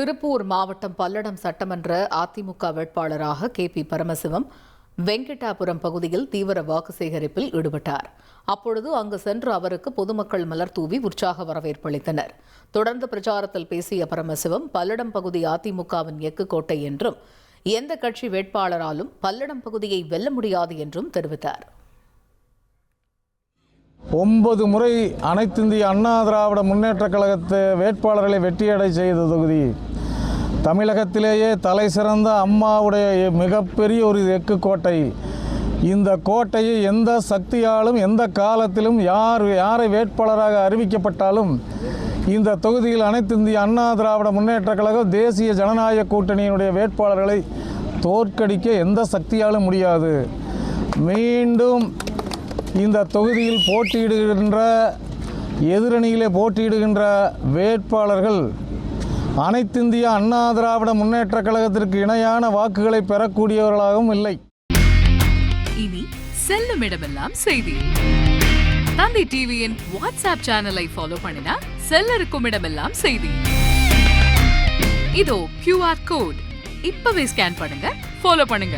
திருப்பூர் மாவட்டம் பல்லடம் சட்டமன்ற அதிமுக வேட்பாளராக KP பரமசிவம் வெங்கடாபுரம் பகுதியில் தீவிர வாக்கு சேகரிப்பில் ஈடுபட்டார். அப்பொழுது அங்கு சென்ற அவருக்கு பொதுமக்கள் மலர் தூவி உற்சாக வரவேற்பு அளித்தனர். தொடர்ந்து பிரச்சாரத்தில் பேசிய பரமசிவம், பல்லடம் பகுதி அதிமுகவின் எஃகு கோட்டை என்றும் எந்த கட்சி வேட்பாளராலும் பல்லடம் பகுதியை வெல்ல முடியாது என்றும் தெரிவித்தார். 9 முறை அனைத்திந்திய அண்ணா திராவிட முன்னேற்றக் கழகத்து வேட்பாளர்களை வெற்றியடை செய்த தொகுதி. தமிழகத்திலேயே தலை சிறந்த அம்மாவுடைய மிகப்பெரிய ஒரு எஃகு கோட்டை. இந்த கோட்டையை எந்த சக்தியாலும் எந்த காலத்திலும் யாரை வேட்பாளராக அறிவிக்கப்பட்டாலும் இந்த தொகுதியில் அனைத்திந்திய அண்ணா திராவிட முன்னேற்றக் கழகம் தேசிய ஜனநாயக கூட்டணியினுடைய வேட்பாளர்களை தோற்கடிக்க எந்த சக்தியாலும் முடியாது. மீண்டும் இந்த தொகுதியில் எதிரணியிலே போட்டியிடுகின்ற வேட்பாளர்கள் அனைத்திந்திய அண்ணா திராவிட முன்னேற்றக் கழகத்திற்கு இணையான வாக்குகளை பெறக்கூடியவர்களாகவும் இல்லை. இனி செல்லும் இடமெல்லாம் செய்தி. தந்தி டிவியின் வாட்ஸ்அப் சேனலை ஃபாலோ பண்ணினா செல்ல இருக்கும் இடமெல்லாம் செய்தி. இதோ QR கோட் இப்பவே ஸ்கேன் பண்ணுங்க, ஃபாலோ பண்ணுங்க.